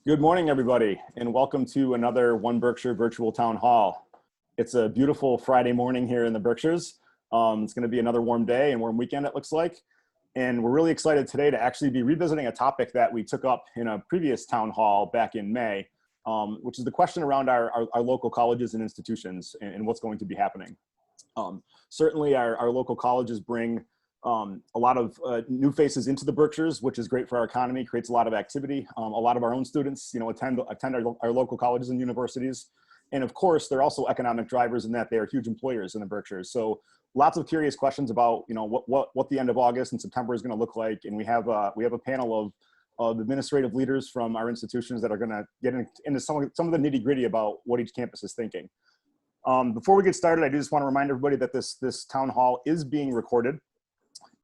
Good morning, everybody, and welcome to another 1Berkshire virtual town hall. It's a beautiful Friday morning here in the Berkshires. It's going to be another warm day and warm weekend, it looks like. And we're really excited today to actually be revisiting a topic that we took up in a previous town hall back in May, which is the question around our local colleges and institutions and what's going to be happening. Certainly, our local colleges bring a lot of new faces into the Berkshires, which is great for our economy, creates a lot of activity. A lot of our own students, attend our local colleges and universities. And of course, they're also economic drivers in that they are huge employers in the Berkshires. So lots of curious questions about, what the end of August and September is going to look like. And we have a panel of administrative leaders from our institutions that are going to get into some of the nitty gritty about what each campus is thinking. Before we get started, I do just want to remind everybody that this town hall is being recorded.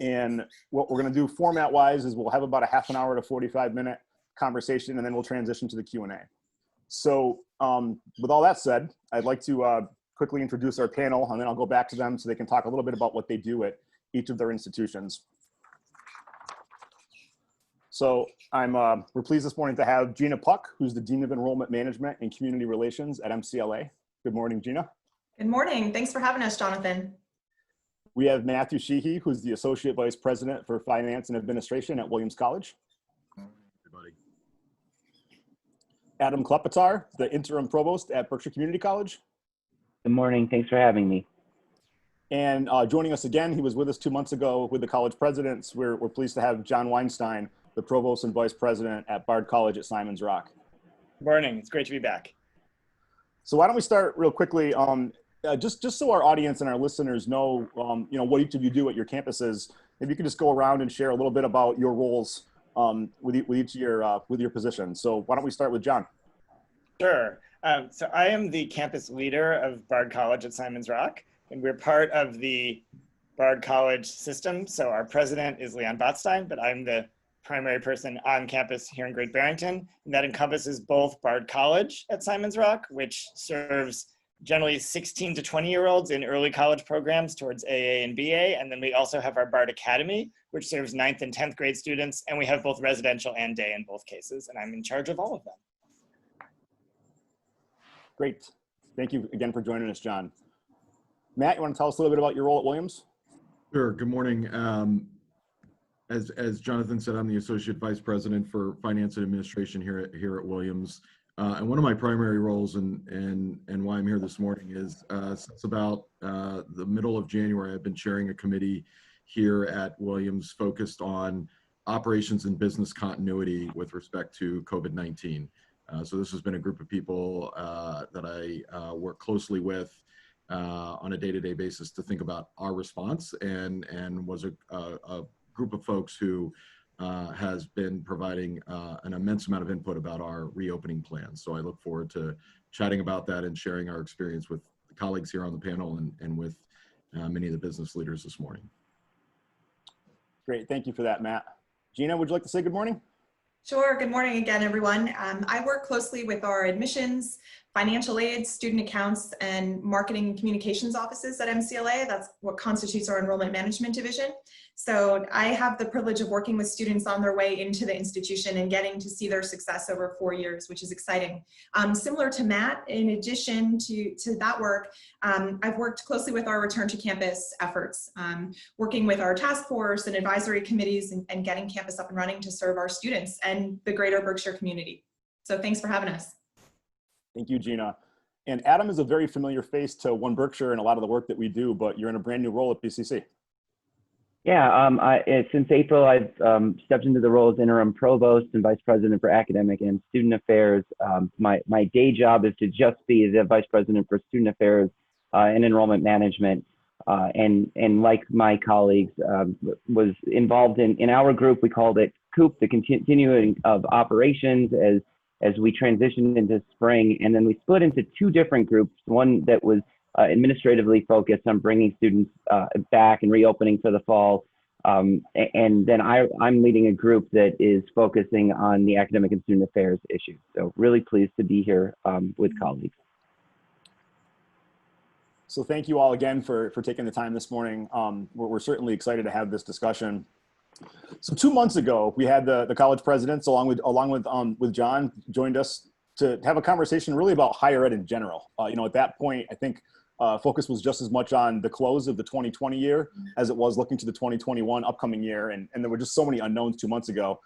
And what we're going to do format-wise is we'll have about a half an hour to 45-minute conversation, and then we'll transition to the Q&A. So with all that said, I'd like to quickly introduce our panel, and then I'll go back to them so they can talk a little bit about what they do at each of their institutions. So we're pleased this morning to have Gina Puck, who's the Dean of Enrollment Management and Community Relations at MCLA. Good morning, Gina. Good morning. Thanks for having us, Jonathan. We have Matthew Sheehy, who's the Associate Vice President for Finance and Administration at Williams College. Everybody. Adam Klepetar, the Interim Provost at Berkshire Community College. Good morning. Thanks for having me. And joining us again, he was with us 2 months ago with the college presidents. We're pleased to have John Weinstein, the Provost and Vice President at Bard College at Simon's Rock. Good morning. It's great to be back. So why don't we start real quickly, just so our audience and our listeners know, what each of you do at your campuses. Maybe you could just go around and share a little bit about your roles with each of your positions. So why don't we start with John? Sure. So I am the campus leader of Bard College at Simon's Rock, and we're part of the Bard College system. So our president is Leon Botstein, but I'm the primary person on campus here in Great Barrington. And that encompasses both Bard College at Simon's Rock, which serves generally 16 to 20-year-olds in early college programs towards AA and BA. And then we also have our Bard Academy, which serves 9th and 10th grade students. And we have both residential and day in both cases. And I'm in charge of all of them. Great. Thank you again for joining us, John. Matt, you want to tell us a little bit about your role at Williams? Sure. Good morning. As Jonathan said, I'm the Associate Vice President for Finance and Administration here at Williams. And one of my primary roles and why I'm here this morning is since about the middle of January, I've been chairing a committee here at Williams focused on operations and business continuity with respect to COVID-19. So this has been a group of people that I work closely with on a day-to-day basis to think about our response, and was a group of folks who has been providing an immense amount of input about our reopening plans. So I look forward to chatting about that and sharing our experience with the colleagues here on the panel and with many of the business leaders this morning. Great, thank you for that, Matt. Gina, would you like to say good morning? Sure. Good morning again, everyone. I work closely with our admissions, financial aid, student accounts, and marketing and communications offices at MCLA. That's what constitutes our enrollment management division. So I have the privilege of working with students on their way into the institution and getting to see their success over 4 years, which is exciting. Similar to Matt, in addition to that work, I've worked closely with our return to campus efforts, working with our task force and advisory committees and getting campus up and running to serve our students and the greater Berkshire community. So thanks for having us. Thank you, Gina. And Adam is a very familiar face to 1Berkshire and a lot of the work that we do, but you're in a brand new role at BCC. Yeah, since April, I've stepped into the role as Interim Provost and Vice President for Academic and Student Affairs. My day job is to just be the Vice President for Student Affairs and Enrollment Management. And like my colleagues, was involved in our group. We called it COOP, the continuing of operations, as we transitioned into spring. And then we split into two different groups, one that was administratively focused on bringing students back and reopening for the fall. And then I'm leading a group that is focusing on the academic and student affairs issues. So really pleased to be here with colleagues. So thank you all again for taking the time this morning. We're certainly excited to have this discussion. So 2 months ago, we had the college presidents along with John joined us to have a conversation really about higher ed in general. At that point, I think focus was just as much on the close of the 2020 year as it was looking to the 2021 upcoming year, and there were just so many unknowns 2 months ago.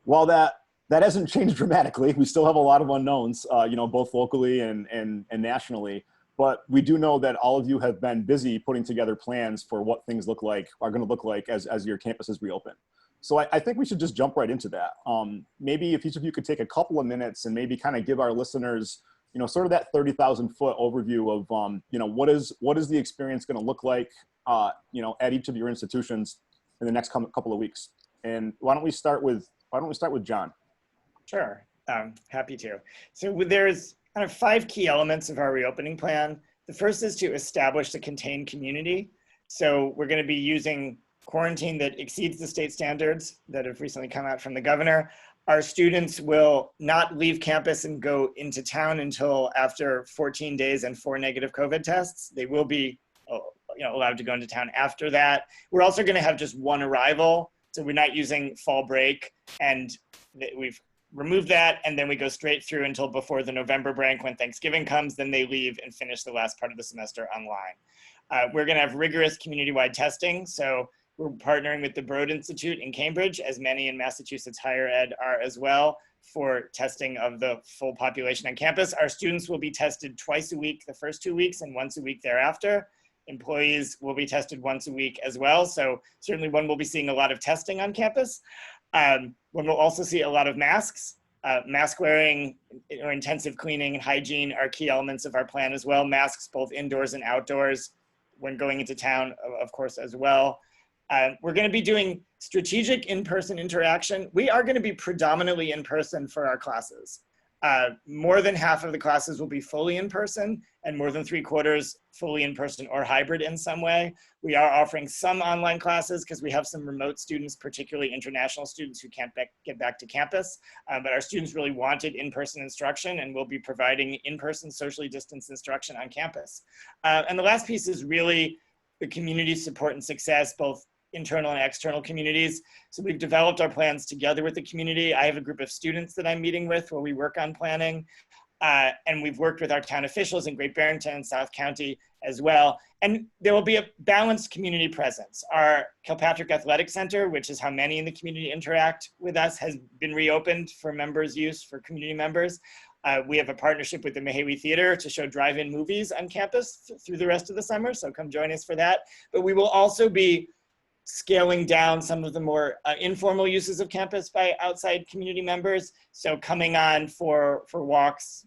While that hasn't changed dramatically, we still have a lot of unknowns, both locally and nationally. But we do know that all of you have been busy putting together plans for what things are going to look like as your campuses reopen. So I think we should just jump right into that. Maybe if each of you could take a couple of minutes and maybe kind of give our listeners, sort of that 30,000 foot overview of, what is the experience going to look like, at each of your institutions in the next couple of weeks. And why don't we start with John? Sure, happy to. So there's kind of 5 key elements of our reopening plan. The first is to establish a contained community. So we're going to be using quarantine that exceeds the state standards that have recently come out from the governor. Our students will not leave campus and go into town until after 14 days and 4 negative COVID tests. They will be allowed to go into town after that. We're also going to have just 1 arrival. So we're not using fall break, and we've removed that, and then we go straight through until before the November break when Thanksgiving comes. Then they leave and finish the last part of the semester online. We're going to have rigorous community-wide testing. So we're partnering with the Broad Institute in Cambridge, as many in Massachusetts higher ed are as well, for testing of the full population on campus. Our students will be tested twice a week the first 2 weeks and once a week thereafter. Employees will be tested once a week as well. So certainly one will be seeing a lot of testing on campus. One will also see a lot of masks. Mask wearing or intensive cleaning and hygiene are key elements of our plan as well. Masks both indoors and outdoors when going into town, of course, as well. We're going to be doing strategic in-person interaction. We are going to be predominantly in person for our classes. More than half of the classes will be fully in person, and more than 3/4 fully in person or hybrid in some way. We are offering some online classes because we have some remote students, particularly international students who can't get back to campus. But our students really wanted in-person instruction, and we'll be providing in-person socially distanced instruction on campus. And the last piece is really the community support and success, both internal and external communities. So we've developed our plans together with the community. I have a group of students that I'm meeting with where we work on planning. And we've worked with our town officials in Great Barrington and South County as well. And there will be a balanced community presence. Our Kilpatrick Athletic Center, which is how many in the community interact with us, has been reopened for members' use, for community members. We have a partnership with the Mahawi Theater to show drive-in movies on campus through the rest of the summer, so come join us for that. But we will also be scaling down some of the more informal uses of campus by outside community members. So coming on for walks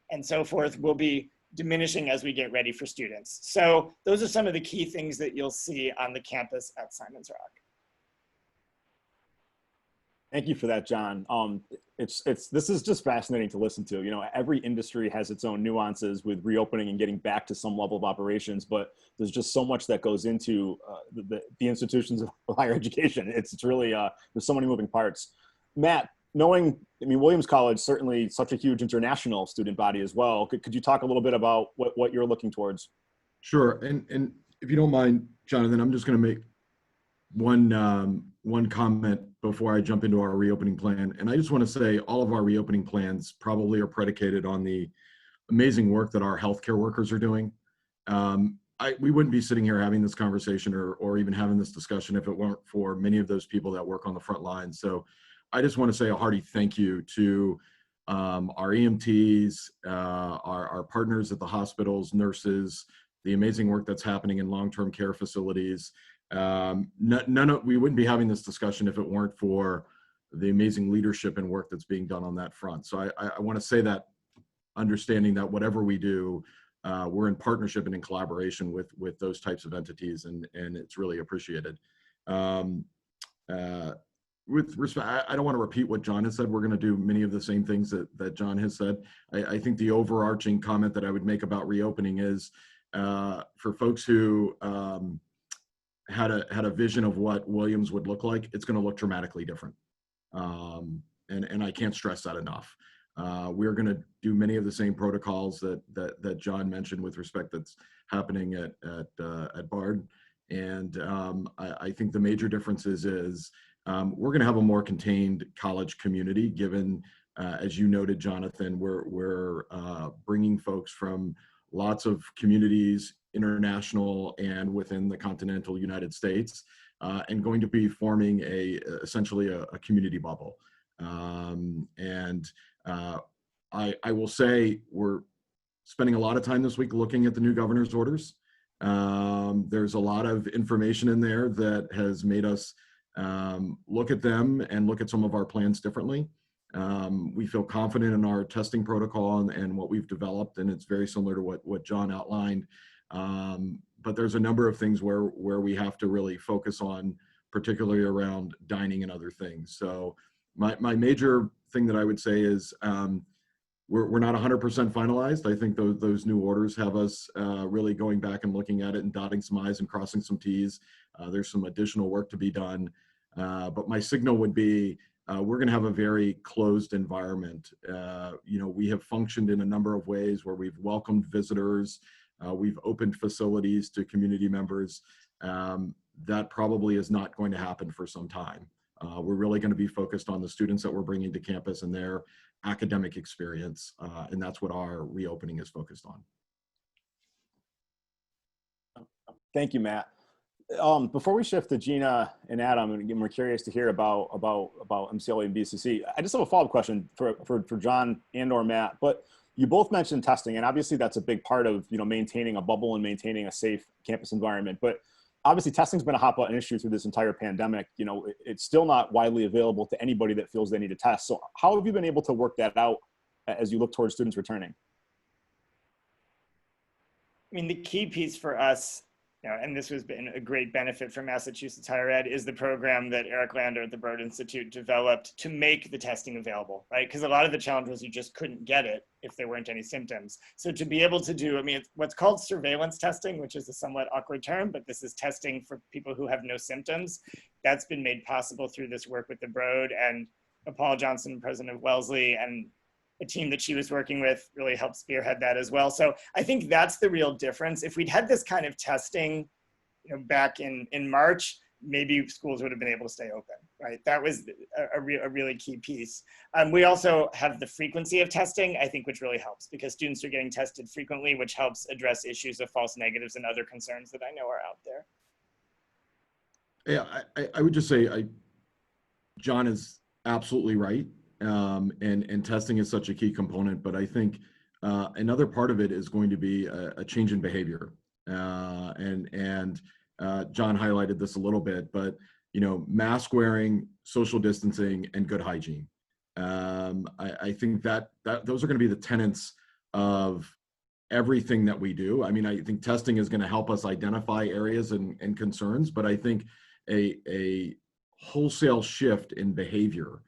and so forth will be diminishing as we get ready for students. So those are some of the key things that you'll see on the campus at Simon's Rock. Thank you for that, John. This is just fascinating to listen to. Every industry has its own nuances with reopening and getting back to some level of operations, but there's just so much that goes into the institutions of higher education. It's really, there's so many moving parts. Matt, Williams College, certainly such a huge international student body as well. Could you talk a little bit about what you're looking towards? Sure, and if you don't mind, Jonathan, I'm just going to make one comment before I jump into our reopening plan. And I just want to say all of our reopening plans probably are predicated on the amazing work that our healthcare workers are doing. We wouldn't be sitting here having this conversation or even having this discussion if it weren't for many of those people that work on the front line. So I just want to say a hearty thank you to our EMTs, our partners at the hospitals, nurses, the amazing work that's happening in long-term care facilities. We wouldn't be having this discussion if it weren't for the amazing leadership and work that's being done on that front. So I want to say that, understanding that whatever we do, we're in partnership and in collaboration with those types of entities, and it's really appreciated. With respect, I don't want to repeat what John has said. We're going to do many of the same things that John has said. I think the overarching comment that I would make about reopening is for folks who had a vision of what Williams would look like, it's going to look dramatically different. And I can't stress that enough. We're going to do many of the same protocols that John mentioned with respect that's happening at Bard. And I think the major differences is we're going to have a more contained college community, given, as you noted, Jonathan, we're bringing folks from lots of communities, international and within the continental United States, and going to be forming essentially a community bubble. I will say we're spending a lot of time this week looking at the new governor's orders. There's a lot of information in there that has made us look at them and look at some of our plans differently. We feel confident in our testing protocol and what we've developed, and it's very similar to what John outlined. But there's a number of things where we have to really focus on, particularly around dining and other things. So my major thing that I would say is we're not 100% finalized. I think those new orders have us really going back and looking at it and dotting some I's and crossing some T's. There's some additional work to be done. But my signal would be we're going to have a very closed environment. We have functioned in a number of ways where we've welcomed visitors. We've opened facilities to community members. That probably is not going to happen for some time. We're really going to be focused on the students that we're bringing to campus and their academic experience, and that's what our reopening is focused on. Thank you, Matt. Before we shift to Gina and Adam, and again, we're curious to hear about MCLA and BCC. I just have a follow-up question for John and or Matt. But you both mentioned testing, and obviously that's a big part of maintaining a bubble and maintaining a safe campus environment. But obviously testing's been a hot button issue through this entire pandemic. It's still not widely available to anybody that feels they need to test. So how have you been able to work that out as you look towards students returning? I mean, the key piece for us, and this has been a great benefit for Massachusetts higher ed, is the program that Eric Lander at the Broad Institute developed to make the testing available, right? Because a lot of the challenge was you just couldn't get it if there weren't any symptoms. So to be able to do, it's what's called surveillance testing, which is a somewhat awkward term, but this is testing for people who have no symptoms. That's been made possible through this work with the Broad, and Paul Johnson, president of Wellesley, and a team that she was working with really helped spearhead that as well. So I think that's the real difference. If we'd had this kind of testing, back in March, maybe schools would have been able to stay open, right? That was a really key piece. We also have the frequency of testing, I think, which really helps because students are getting tested frequently, which helps address issues of false negatives and other concerns that I know are out there. Yeah, I would just say John is absolutely right. And testing is such a key component, but I think another part of it is going to be a change in behavior. And John highlighted this a little bit, but mask wearing, social distancing, and good hygiene. I think that those are going to be the tenets of everything that we do. I mean, I think testing is going to help us identify areas and concerns, but I think a wholesale shift in behavior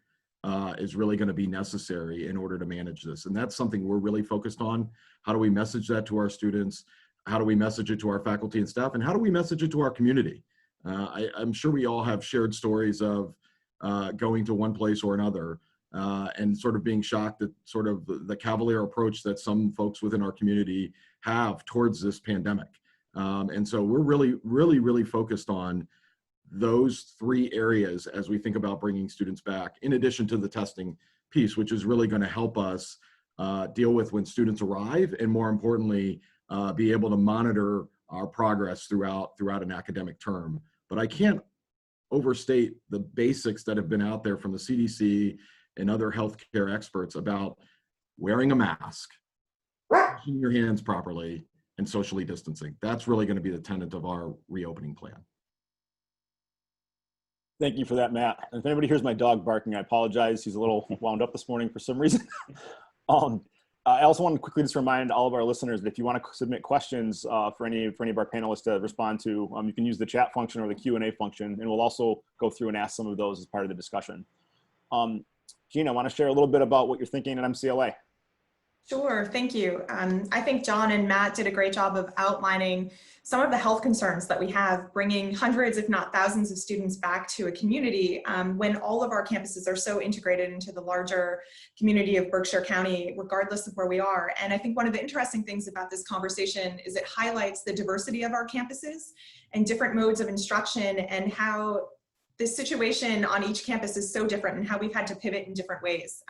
is really going to be necessary in order to manage this. And that's something we're really focused on. How do we message that to our students? How do we message it to our faculty and staff? And how do we message it to our community? I'm sure we all have shared stories of going to one place or another and sort of being shocked at sort of the cavalier approach that some folks within our community have towards this pandemic. And so we're really focused on those three areas as we think about bringing students back, in addition to the testing piece, which is really going to help us deal with when students arrive, and more importantly, be able to monitor our progress throughout an academic term. But I can't overstate the basics that have been out there from the CDC and other healthcare experts about wearing a mask, washing your hands properly, and socially distancing. That's really going to be the tenet of our reopening plan. Thank you for that, Matt. And if anybody hears my dog barking, I apologize. He's a little wound up this morning for some reason. I also want to quickly just remind all of our listeners that if you want to submit questions for any of our panelists to respond to, you can use the chat function or the Q&A function, and we'll also go through and ask some of those as part of the discussion. Gina, I want to share a little bit about what you're thinking at MCLA. Sure, thank you. I think John and Matt did a great job of outlining some of the health concerns that we have, bringing hundreds, if not thousands of students back to a community when all of our campuses are so integrated into the larger community of Berkshire County, regardless of where we are. And I think one of the interesting things about this conversation is it highlights the diversity of our campuses and different modes of instruction and how this situation on each campus is so different and how we've had to pivot in different ways.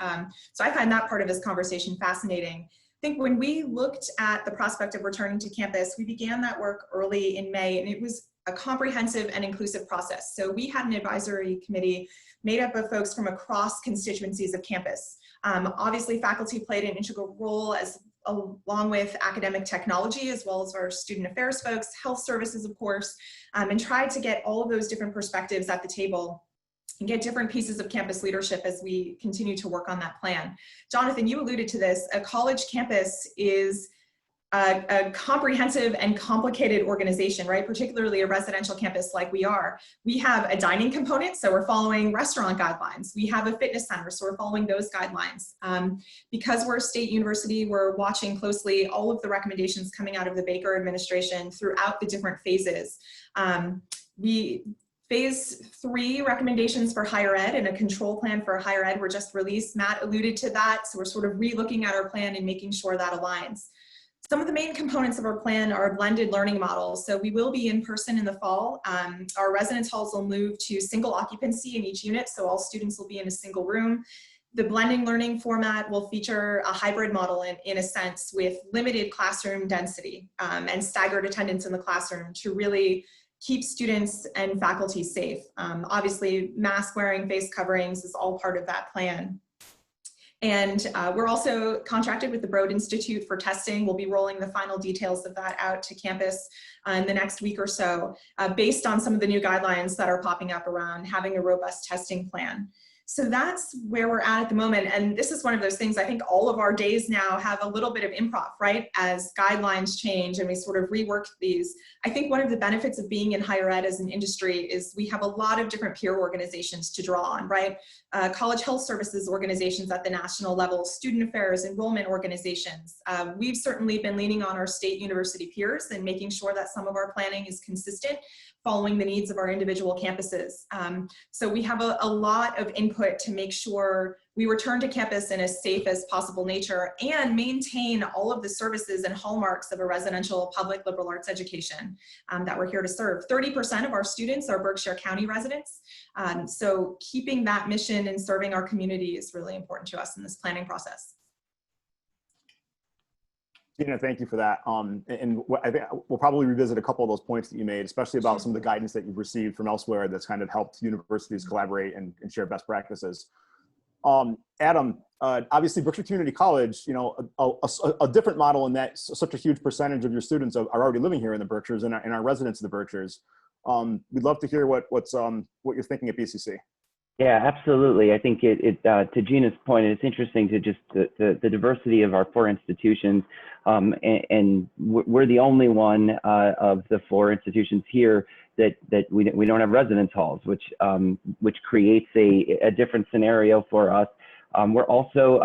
So I find that part of this conversation fascinating. I think when we looked at the prospect of returning to campus, we began that work early in May, and it was a comprehensive and inclusive process. So we had an advisory committee made up of folks from across constituencies of campus. Obviously, faculty played an integral role along with academic technology, as well as our student affairs folks, health services, of course, and tried to get all of those different perspectives at the table and get different pieces of campus leadership as we continue to work on that plan. Jonathan, you alluded to this. A college campus is a comprehensive and complicated organization, right? Particularly a residential campus like we are. We have a dining component, so we're following restaurant guidelines. We have a fitness center, so we're following those guidelines. Because we're a state university, we're watching closely all of the recommendations coming out of the Baker administration throughout the different phases. Phase 3 recommendations for higher ed and a control plan for higher ed were just released. Matt alluded to that, so we're sort of re-looking at our plan and making sure that aligns. Some of the main components of our plan are blended learning models. So we will be in person in the fall. Our residence halls will move to single occupancy in each unit, so all students will be in a single room. The blending learning format will feature a hybrid model in a sense with limited classroom density and staggered attendance in the classroom to really keep students and faculty safe. Obviously, mask wearing, face coverings is all part of that plan. And we're also contracted with the Broad Institute for testing. We'll be rolling the final details of that out to campus in the next week or so, based on some of the new guidelines that are popping up around having a robust testing plan. So that's where we're at the moment. And this is one of those things, I think all of our days now have a little bit of improv, right? As guidelines change and we sort of rework these. I think one of the benefits of being in higher ed as an industry is we have a lot of different peer organizations to draw on, right? College health services organizations at the national level, student affairs, enrollment organizations. We've certainly been leaning on our state university peers and making sure that some of our planning is consistent, following the needs of our individual campuses. So we have a lot of input to make sure we return to campus in as safe as possible nature and maintain all of the services and hallmarks of a residential public liberal arts education that we're here to serve. 30% of our students are Berkshire County residents. So keeping that mission and serving our community is really important to us in this planning process. Gina, thank you for that. And I think we'll probably revisit a couple of those points that you made, especially about some of the guidance that you've received from elsewhere that's kind of helped universities collaborate and share best practices. Adam, obviously Berkshire Community College, you know, a different model in that such a huge percentage of your students are already living here in the Berkshires and are residents of the Berkshires. We'd love to hear what you're thinking at BCC. Yeah, absolutely. I think to Gina's point, it's interesting to just the diversity of our 4 institutions, and we're the only one of the 4 institutions here that we don't have residence halls, which creates a different scenario for us. We're also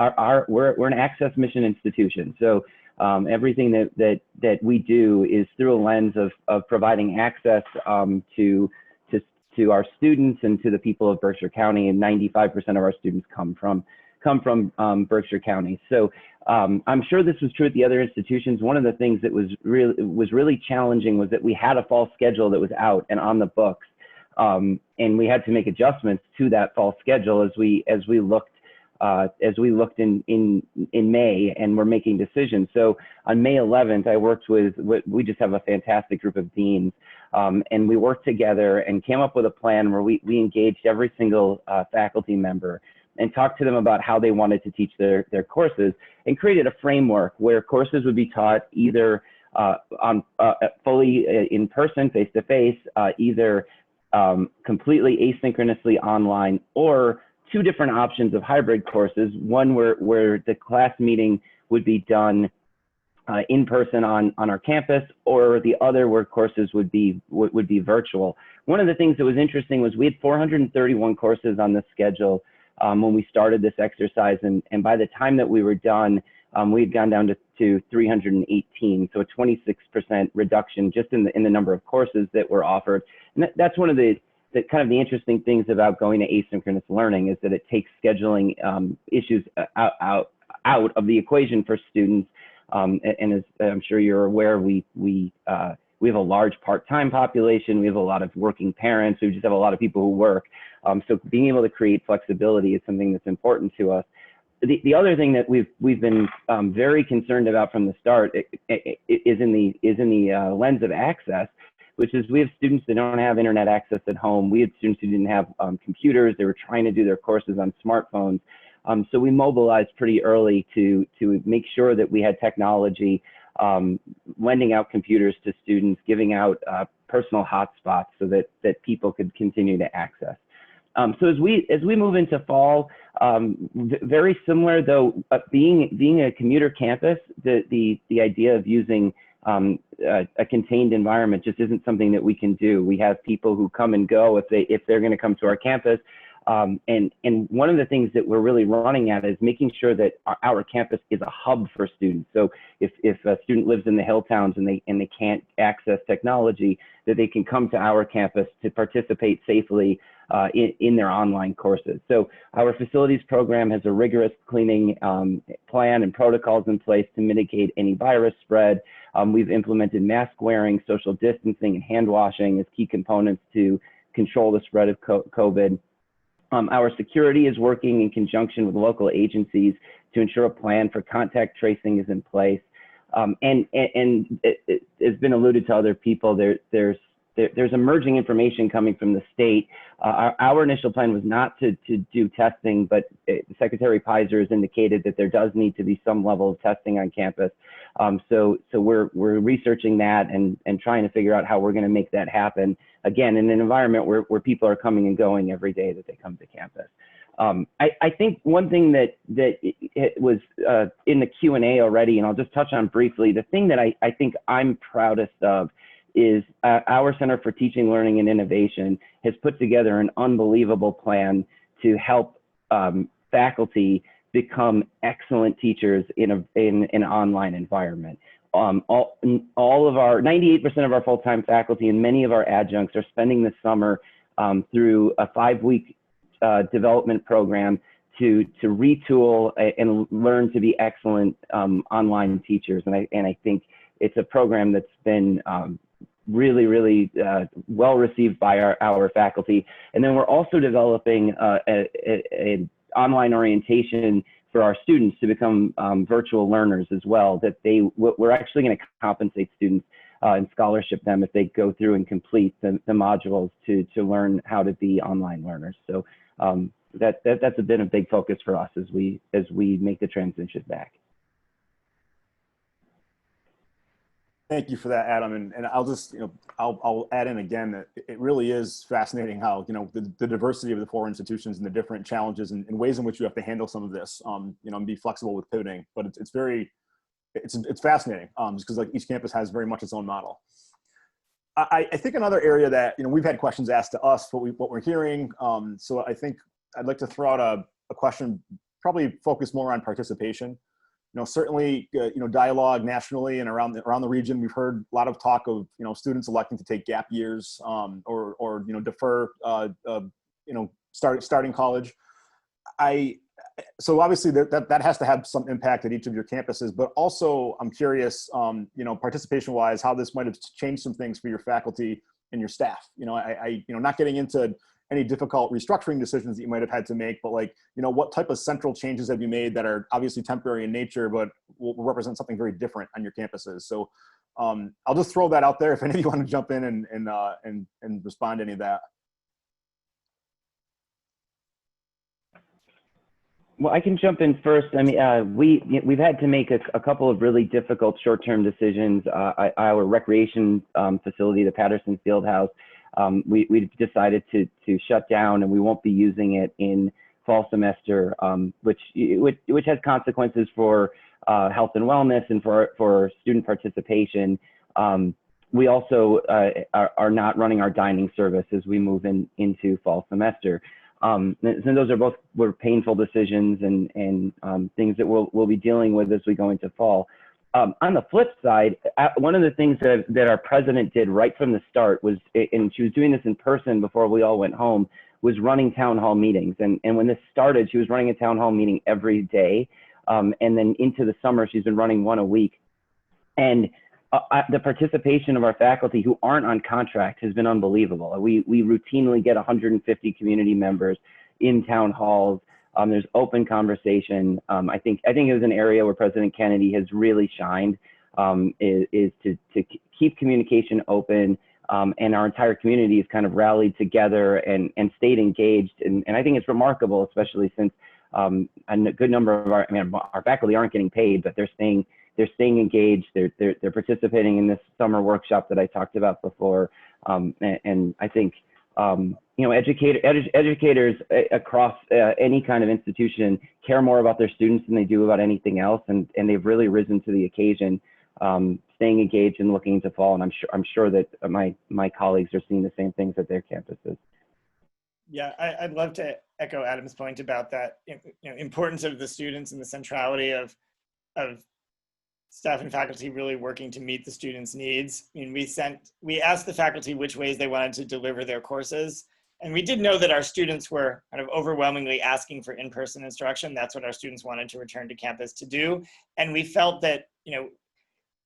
we're an access mission institution, so everything that we do is through a lens of providing access to our students and to the people of Berkshire County, and 95% of our students come from Berkshire County. So I'm sure this was true at the other institutions. One of the things that was really challenging was that we had a fall schedule that was out and on the books, and we had to make adjustments to that fall schedule as we looked in May and we're making decisions. So on May 11th, I worked with, we just have a fantastic group of deans, and we worked together and came up with a plan where we engaged every single faculty member and talked to them about how they wanted to teach their courses, and created a framework where courses would be taught either fully in person, face-to-face, either completely asynchronously online, or 2 different options of hybrid courses, one where the class meeting would be done in person on our campus, or the other where courses would be virtual. One of the things that was interesting was we had 431 courses on the schedule when we started this exercise, and by the time that we were done, we've gone down to 318, so a 26% reduction just in the number of courses that were offered. And that's one of the kind of the interesting things about going to asynchronous learning, is that it takes scheduling issues out of the equation for students. And as I'm sure you're aware, we have a large part-time population. We have a lot of working parents. We just have a lot of people who work. So being able to create flexibility is something that's important to us. The other thing that we've been very concerned about from the start is in the lens of access, which is we have students that don't have internet access at home. We had students who didn't have computers. They were trying to do their courses on smartphones. So we mobilized pretty early to make sure that we had technology, lending out computers to students, giving out personal hotspots so that people could continue to access. So as we move into fall, very similar though, being a commuter campus, the idea of using a contained environment just isn't something that we can do. We have people who come and go if they're going to come to our campus. And one of the things that we're really running at is making sure that our campus is a hub for students. So if a student lives in the hill towns and they can't access technology, that they can come to our campus to participate safely in their online courses. So our facilities program has a rigorous cleaning plan and protocols in place to mitigate any virus spread. We've implemented mask wearing, social distancing, and hand washing as key components to control the spread of COVID. Our security is working in conjunction with local agencies to ensure a plan for contact tracing is in place. And it has been alluded to other people, there's emerging information coming from the state. Our initial plan was not to do testing, but Secretary Pizer has indicated that there does need to be some level of testing on campus. So we're researching that and trying to figure out how we're going to make that happen. Again, in an environment where people are coming and going every day that they come to campus. I think one thing that it was in the Q&A already, and I'll just touch on briefly, the thing that I think I'm proudest of is our Center for Teaching, Learning, and Innovation has put together an unbelievable plan to help faculty become excellent teachers in an online environment. All of our 98% of our full-time faculty and many of our adjuncts are spending the summer through a 5-week development program to retool and learn to be excellent online teachers. And I think it's a program that's been really well received by our faculty. And then we're also developing an online orientation for our students to become virtual learners as well, that we're actually going to compensate students and scholarship them if they go through and complete the modules to learn how to be online learners. So that's been a big focus for us as we make the transition back. Thank you for that, Adam. And I'll just, I'll add in again that it really is fascinating how, the diversity of the 4 institutions and the different challenges and ways in which you have to handle some of this, and be flexible with pivoting. But it's fascinating just because like each campus has very much its own model. I think another area that, we've had questions asked to us, what we're hearing. So I think I'd like to throw out a question, probably focused more on participation. Certainly, dialogue nationally and around the region, we've heard a lot of talk of, students electing to take gap years or defer, starting college. So obviously that has to have some impact at each of your campuses, but also I'm curious, participation wise, how this might have changed some things for your faculty and your staff. Not getting into any difficult restructuring decisions that you might have had to make, but what type of central changes have you made that are obviously temporary in nature, but will represent something very different on your campuses? So I'll just throw that out there if any of you want to jump in and respond to any of that. Well, I can jump in first. I mean, we've had to make a couple of really difficult short-term decisions. Our recreation facility, the Patterson Fieldhouse, we decided to shut down, and we won't be using it in fall semester, which has consequences for health and wellness and for student participation. We also are not running our dining service as we move into fall semester. And those are both were painful decisions and things that we'll be dealing with as we go into fall. On the flip side, one of the things that our president did right from the start was, and she was doing this in person before we all went home, was running town hall meetings. And when this started, she was running a town hall meeting every day. And then into the summer, she's been running one a week. And the participation of our faculty who aren't on contract has been unbelievable. We routinely get 150 community members in town halls. There's open conversation. I think it was an area where President Kennedy has really shined, is to keep communication open, and our entire community has kind of rallied together and stayed engaged. And I think it's remarkable, especially since a good number of our faculty aren't getting paid, but they're staying engaged. They're participating in this summer workshop that I talked about before, and I think. Educators across any kind of institution care more about their students than they do about anything else, and they've really risen to the occasion, staying engaged and looking to fall. And I'm sure that my colleagues are seeing the same things at their campuses. Yeah, I'd love to echo Adam's point about that importance of the students and the centrality of staff and faculty really working to meet the students' needs. I mean, we asked the faculty which ways they wanted to deliver their courses. And we did know that our students were kind of overwhelmingly asking for in-person instruction. That's what our students wanted to return to campus to do. And we felt that,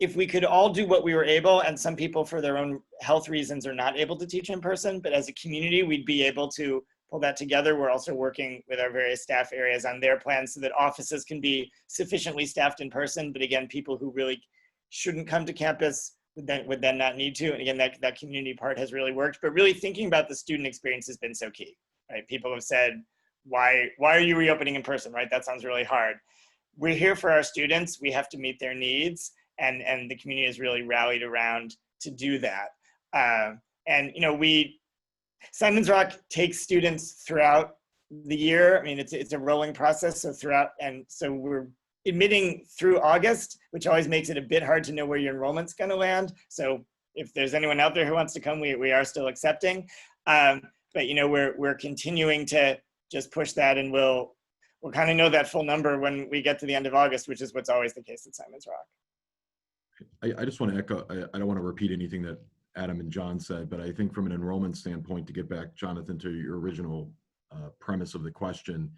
if we could all do what we were able, and some people for their own health reasons are not able to teach in person, but as a community, we'd be able to pull that together. We're also working with our various staff areas on their plans so that offices can be sufficiently staffed in person. But again, people who really shouldn't come to campus would then not need to. And again, that community part has really worked. But really thinking about the student experience has been so key, right? People have said, why are you reopening in person, right? That sounds really hard. We're here for our students. We have to meet their needs. And the community has really rallied around to do that. Simons Rock takes students throughout the year. I mean, it's a rolling process, so we're admitting through August, which always makes it a bit hard to know where your enrollment's gonna land. So if there's anyone out there who wants to come, we are still accepting. But we're continuing to just push that, and we'll kind of know that full number when we get to the end of August, which is what's always the case at Simons Rock. I just want to echo, I don't want to repeat anything that Adam and John said, but I think from an enrollment standpoint, to get back, Jonathan, to your original premise of the question,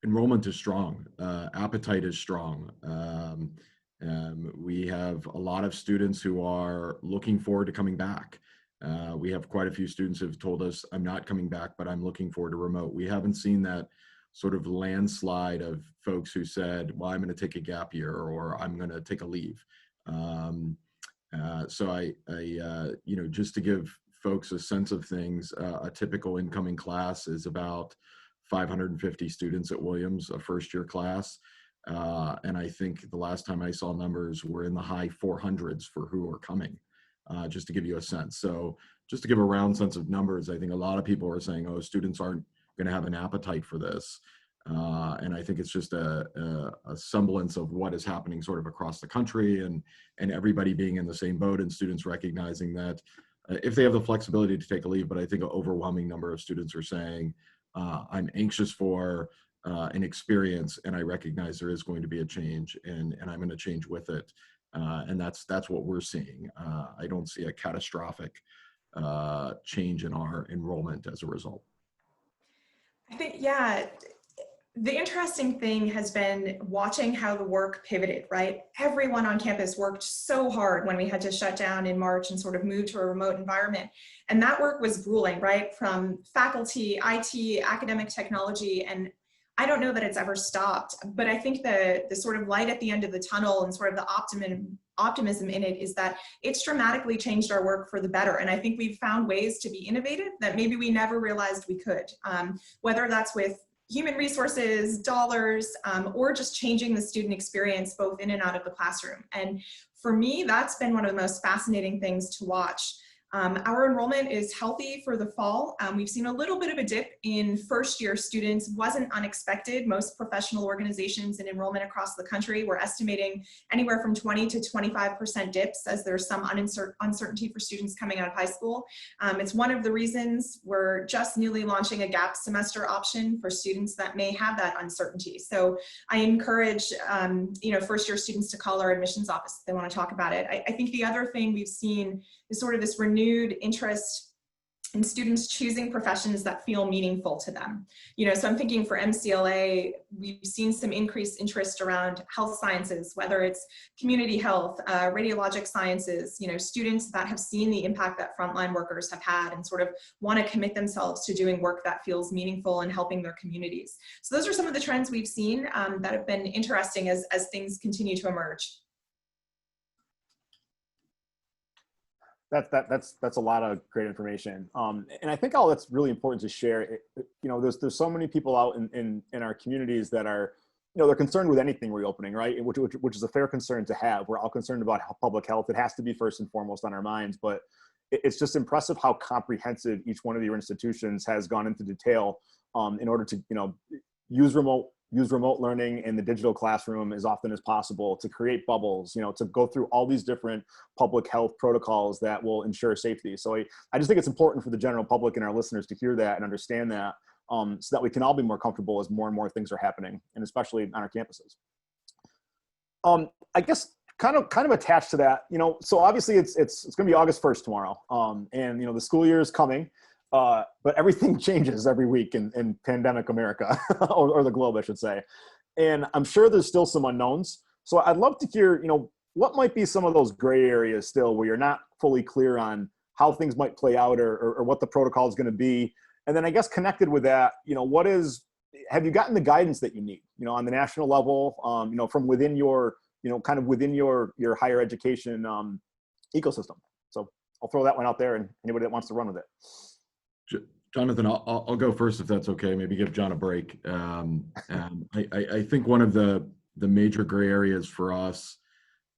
enrollment is strong, appetite is strong. We have a lot of students who are looking forward to coming back. We have quite a few students who have told us, I'm not coming back, but I'm looking forward to remote. We haven't seen that sort of landslide of folks who said, well, I'm going to take a gap year, or I'm going to take a leave. So just to give folks a sense of things, a typical incoming class is about 550 students at Williams, a first-year class. And I think the last time I saw numbers were in the high 400s for who are coming, just to give you a sense. So just to give a round sense of numbers, I think a lot of people are saying, oh, students aren't going to have an appetite for this. And I think it's just a semblance of what is happening sort of across the country, and everybody being in the same boat, and students recognizing that if they have the flexibility to take a leave, but I think an overwhelming number of students are saying, I'm anxious for an experience, and I recognize there is going to be a change, and I'm going to change with it. And that's what we're seeing. I don't see a catastrophic change in our enrollment as a result. I think, yeah, the interesting thing has been watching how the work pivoted, right? Everyone on campus worked so hard when we had to shut down in March and sort of move to a remote environment. And that work was grueling, right? From faculty, IT, academic technology, and I don't know that it's ever stopped, but I think the sort of light at the end of the tunnel and sort of the optimism in it is that it's dramatically changed our work for the better. And I think we've found ways to be innovative that maybe we never realized we could, whether that's with human resources, dollars, or just changing the student experience both in and out of the classroom. And for me, that's been one of the most fascinating things to watch. Our enrollment is healthy for the fall. We've seen a little bit of a dip in first-year students. Wasn't unexpected. Most professional organizations in enrollment across the country were estimating anywhere from 20 to 25% dips as there's some uncertainty for students coming out of high school. It's one of the reasons we're just newly launching a gap semester option for students that may have that uncertainty. So I encourage first-year students to call our admissions office if they want to talk about it. I think the other thing we've seen is sort of this renewed interest in students choosing professions that feel meaningful to them. So I'm thinking for MCLA, we've seen some increased interest around health sciences, whether it's community health, radiologic sciences, students that have seen the impact that frontline workers have had and sort of want to commit themselves to doing work that feels meaningful and helping their communities. So those are some of the trends we've seen that have been interesting as things continue to emerge. That's a lot of great information, and I think all that's really important to share. There's so many people out in our communities that are, they're concerned with anything reopening, right? Which is a fair concern to have. We're all concerned about public health. It has to be first and foremost on our minds. But it's just impressive how comprehensive each one of your institutions has gone into detail in order to use remote learning in the digital classroom as often as possible, to create bubbles, to go through all these different public health protocols that will ensure safety. So I just think it's important for the general public and our listeners to hear that and understand that, so that we can all be more comfortable as more and more things are happening, and especially on our campuses. I guess kind of attached to that, so obviously it's going to be August 1st tomorrow, and the school year is coming. But everything changes every week in pandemic America, or the globe, I should say. And I'm sure there's still some unknowns. So I'd love to hear, what might be some of those gray areas still where you're not fully clear on how things might play out, or what the protocol is going to be. And then I guess connected with that, have you gotten the guidance that you need, on the national level, from within your, kind of within your higher education ecosystem? So I'll throw that one out there, and anybody that wants to run with it. Jonathan, I'll go first if that's okay. Maybe give John a break. I think one of the major gray areas for us,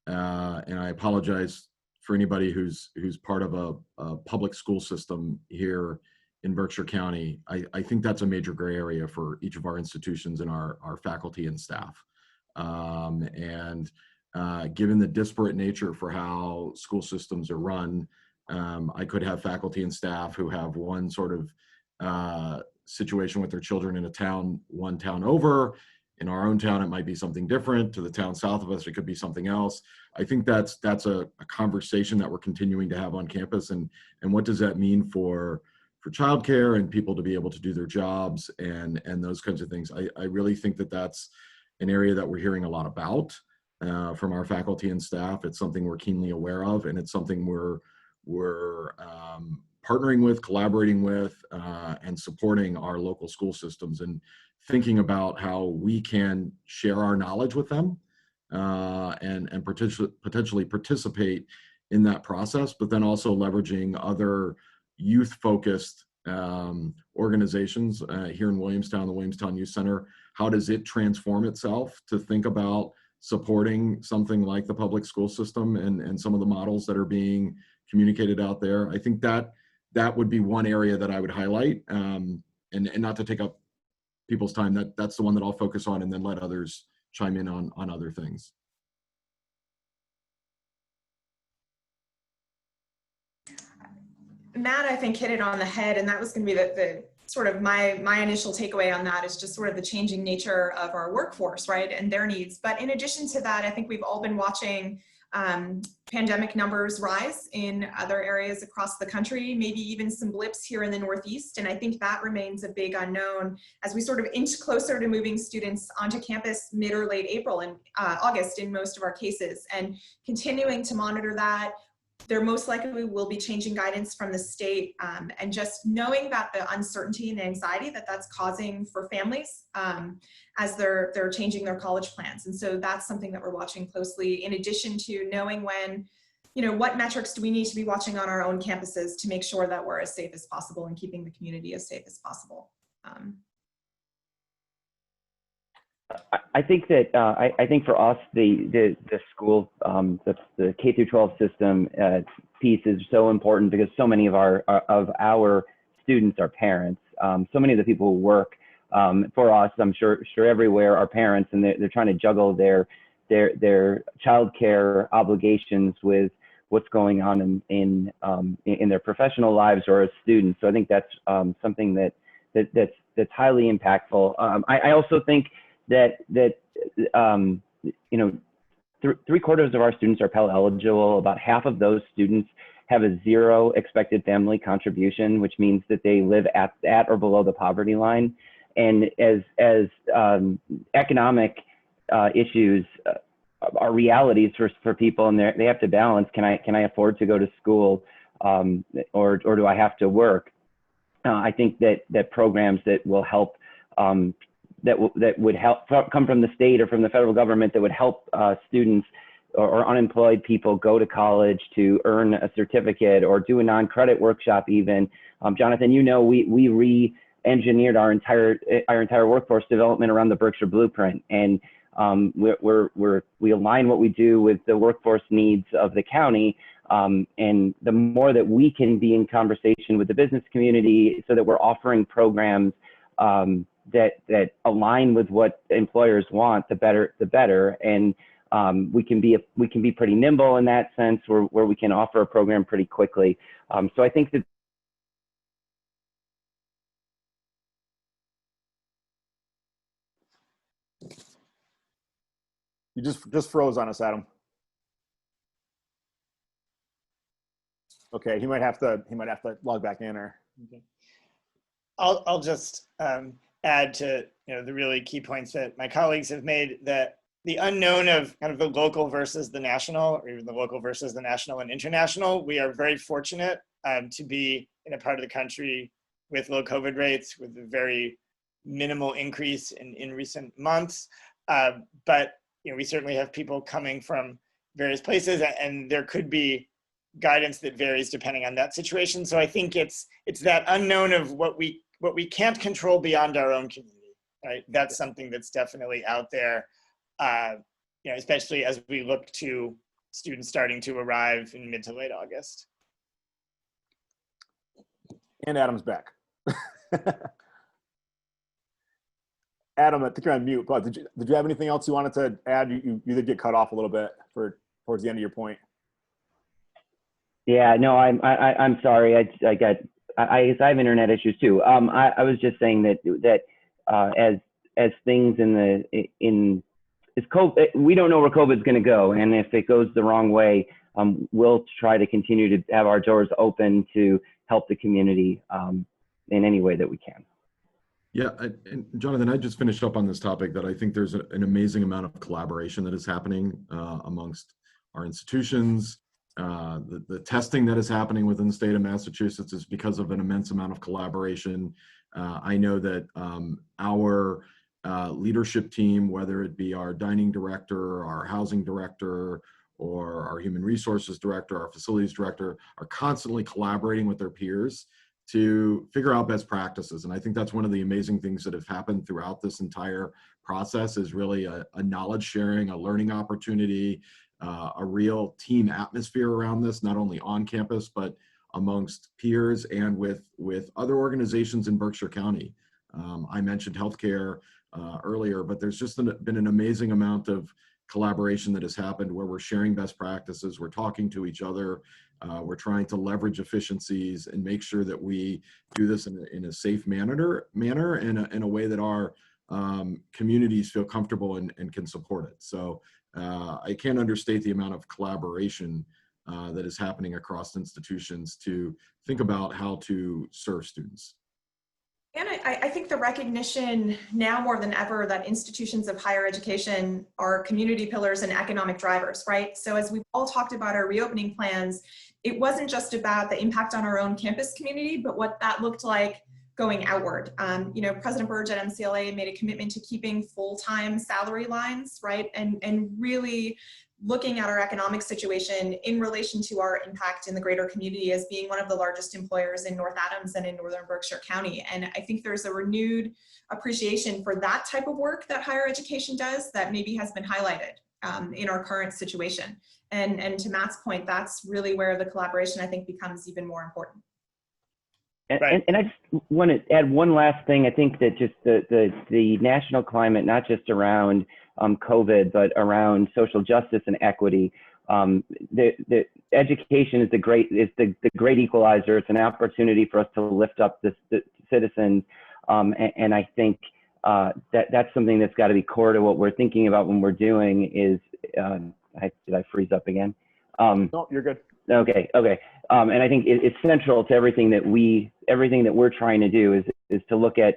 and I apologize for anybody who's part of a public school system here in Berkshire County. I think that's a major gray area for each of our institutions and our faculty and staff. And given the disparate nature for how school systems are run, I could have faculty and staff who have one sort of situation with their children in a town, one town over. In our own town, it might be something different. To the town south of us, it could be something else. I think that's a conversation that we're continuing to have on campus. And what does that mean for childcare and people to be able to do their jobs and those kinds of things. I really think that's an area that we're hearing a lot about from our faculty and staff. It's something we're keenly aware of, and it's something we're partnering with, collaborating with, and supporting our local school systems and thinking about how we can share our knowledge with them and potentially participate in that process, but then also leveraging other youth-focused organizations here in Williamstown, the Williamstown Youth Center. How does it transform itself to think about supporting something like the public school system and some of the models that are being communicated out there? I think that would be one area that I would highlight, and not to take up people's time. That's the one that I'll focus on, and then let others chime in on other things. Matt, I think, hit it on the head, and that was going to be the sort of my initial takeaway on that is just sort of the changing nature of our workforce, right, and their needs. But in addition to that, I think we've all been watching pandemic numbers rise in other areas across the country, maybe even some blips here in the Northeast. And I think that remains a big unknown as we sort of inch closer to moving students onto campus mid or late April and August in most of our cases, and continuing to monitor that. There most likely will be changing guidance from the state, and just knowing that the uncertainty and anxiety that's causing for families as they're changing their college plans. And so that's something that we're watching closely, in addition to knowing when, what metrics do we need to be watching on our own campuses to make sure that we're as safe as possible and keeping the community as safe as possible. I think that I think for us the school the K through 12 system piece is so important because so many of our students are parents. So many of the people who work for us, I'm sure everywhere, are parents, and they're trying to juggle their childcare obligations with what's going on in their professional lives or as students. So I think that's something that's highly impactful. I also think that you know, 3/4 of our students are Pell eligible. About half of those students have a 0 expected family contribution, which means that they live at or below the poverty line. And as economic issues are realities for people, and they have to balance: can I afford to go to school, or do I have to work? I think that programs that will help, that would help come from the state or from the federal government, that would help students or unemployed people go to college to earn a certificate or do a non-credit workshop even. Jonathan, you know, we re-engineered our entire workforce development around the Berkshire Blueprint, and we align what we do with the workforce needs of the county. And the more that we can be in conversation with the business community so that we're offering programs that align with what employers want, the better. And we can be pretty nimble in that sense, where we can offer a program pretty quickly. So I think that You just froze on us, Adam. Okay, he might have to log back in, or. Okay. I'll just add to the really key points that my colleagues have made, that the unknown of kind of the local versus the national, or even the local versus the national and international. We are very fortunate to be in a part of the country with low COVID rates, with a very minimal increase in recent months. But we certainly have people coming from various places, and there could be guidance that varies depending on that situation. So I think it's that unknown of what we can't control beyond our own community, right? That's something that's definitely out there, especially as we look to students starting to arrive in mid to late August. And Adam's back. Adam, I think you're on mute, but did you have anything else you wanted to add? You did get cut off a little bit towards the end of your point. Yeah, no, I'm sorry. I have internet issues too. I was just saying that as things is COVID, we don't know where COVID's going to go, and if it goes the wrong way, we'll try to continue to have our doors open to help the community in any way that we can. Yeah, and Jonathan, I just finished up on this topic, that I think there's an amazing amount of collaboration that is happening amongst our institutions. The testing that is happening within the state of Massachusetts is because of an immense amount of collaboration. I know that our leadership team, whether it be our dining director, our housing director, or our human resources director, our facilities director, are constantly collaborating with their peers to figure out best practices. And I think that's one of the amazing things that have happened throughout this entire process, is really a knowledge sharing, a learning opportunity, a real team atmosphere around this, not only on campus, but amongst peers and with other organizations in Berkshire County. I mentioned healthcare earlier, but there's just been an amazing amount of collaboration that has happened, where we're sharing best practices, we're talking to each other, we're trying to leverage efficiencies and make sure that we do this in a safe manner in a way that our communities feel comfortable and can support it. So I can't understate the amount of collaboration that is happening across institutions to think about how to serve students. And I think the recognition now more than ever that institutions of higher education are community pillars and economic drivers, right? So as we've all talked about our reopening plans, it wasn't just about the impact on our own campus community, but what that looked like going outward. President Burge at MCLA made a commitment to keeping full-time salary lines, right? And really looking at our economic situation in relation to our impact in the greater community as being one of the largest employers in North Adams and in Northern Berkshire County. And I think there's a renewed appreciation for that type of work that higher education does that maybe has been highlighted in our current situation. And to Matt's point, that's really where the collaboration, I think, becomes even more important. And I just want to add one last thing. I think that just the national climate, not just around COVID, but around social justice and equity, the education is the great equalizer. It's an opportunity for us to lift up the citizens, and I think that's something that's got to be core to what we're thinking about when we're doing. Is did I freeze up again? No, you're good. Okay. And I think it's central to everything that we're trying to do is to look at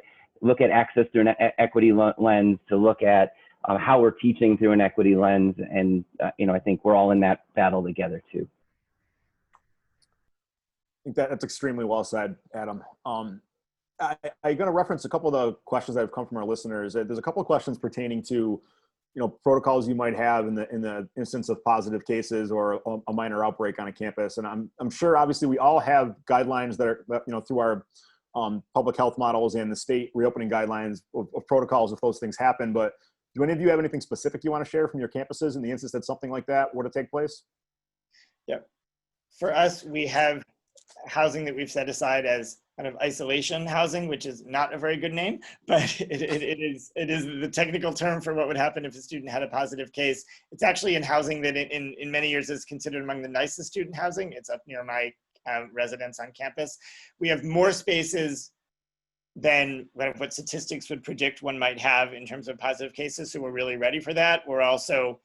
access through an equity lens, to look at how we're teaching through an equity lens, and I think we're all in that battle together too. I think that's extremely well said, Adam. I'm going to reference a couple of the questions that have come from our listeners. There's a couple of questions pertaining to protocols you might have in the instance of positive cases or a minor outbreak on a campus. And I'm sure obviously we all have guidelines that are, through our public health models and the state reopening guidelines of protocols if those things happen. But do any of you have anything specific you want to share from your campuses in the instance that something like that were to take place? Yeah. For us, we have housing that we've set aside as kind of isolation housing, which is not a very good name, but it is the technical term for what would happen if a student had a positive case. It's actually in housing that in many years is considered among the nicest student housing. It's up near my residence on campus. We have more spaces than what statistics would predict one might have in terms of positive cases, so we're really ready for that. We're also,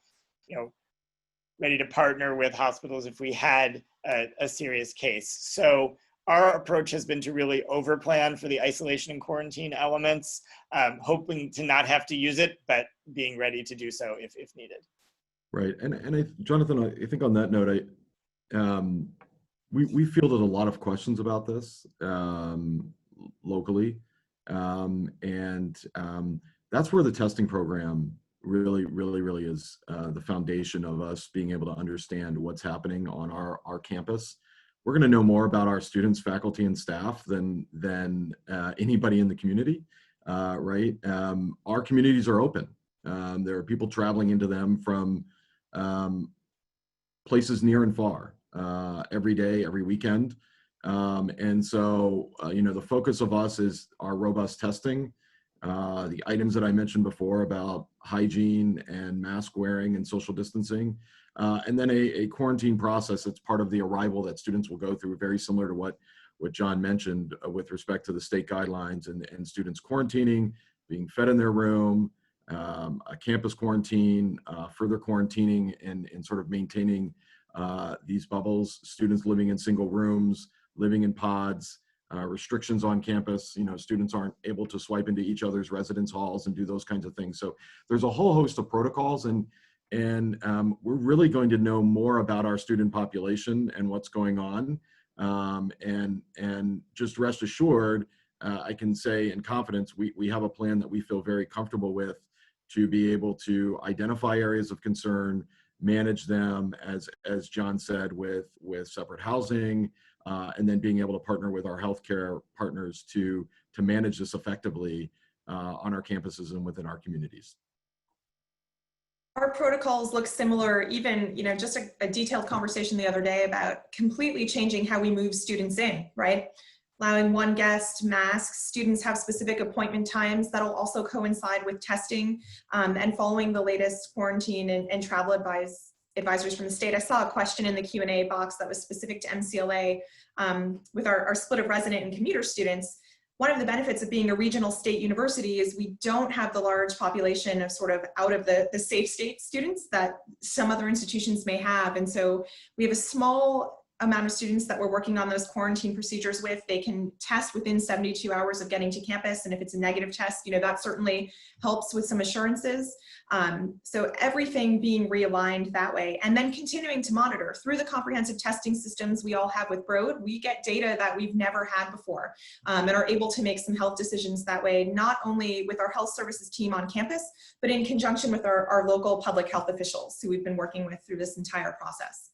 ready to partner with hospitals if we had a serious case. So our approach has been to really overplan for the isolation and quarantine elements, hoping to not have to use it, but being ready to do so if needed. Right, and Jonathan, I think on that note, we fielded a lot of questions about this locally, and that's where the testing program really is the foundation of us being able to understand what's happening on our campus. We're going to know more about our students, faculty, and staff than anybody in the community, right? Our communities are open. There are people traveling into them from places near and far every day, every weekend. And so, the focus of us is our robust testing, the items that I mentioned before about hygiene and mask wearing and social distancing, and then a quarantine process that's part of the arrival that students will go through, very similar to what John mentioned with respect to the state guidelines and students quarantining, being fed in their room, a campus quarantine, further quarantining and sort of maintaining these bubbles, students living in single rooms, living in pods, restrictions on campus. Students aren't able to swipe into each other's residence halls and do those kinds of things. So there's a whole host of protocols, and we're really going to know more about our student population and what's going on. And just rest assured, I can say in confidence, we have a plan that we feel very comfortable with to be able to identify areas of concern, manage them, as John said, with separate housing, and then being able to partner with our healthcare partners to manage this effectively on our campuses and within our communities. Our protocols look similar, even, just a detailed conversation the other day about completely changing how we move students in, right? Allowing one guest, masks, students have specific appointment times that'll also coincide with testing, and following the latest quarantine and travel advisories from the state. I saw a question in the Q&A box that was specific to MCLA with our split of resident and commuter students. One of the benefits of being a regional state university is we don't have the large population of sort of out of the safe state students that some other institutions may have. And so we have a small amount of students that we're working on those quarantine procedures with, they can test within 72 hours of getting to campus. And if it's a negative test, that certainly helps with some assurances. So everything being realigned that way, and then continuing to monitor through the comprehensive testing systems we all have with Broad. We get data that we've never had before, and are able to make some health decisions that way, not only with our health services team on campus, but in conjunction with our local public health officials who we've been working with through this entire process.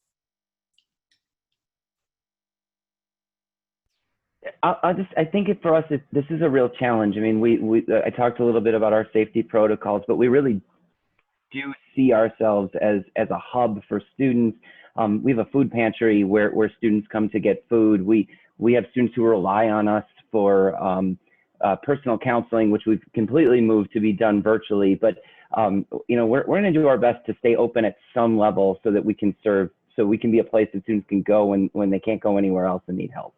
I think for us, this is a real challenge. I mean, I talked a little bit about our safety protocols, but we really do see ourselves as a hub for students. We have a food pantry where students come to get food. We have students who rely on us for personal counseling, which we've completely moved to be done virtually. But we're going to do our best to stay open at some level so that we can serve, so we can be a place that students can go when they can't go anywhere else and need help.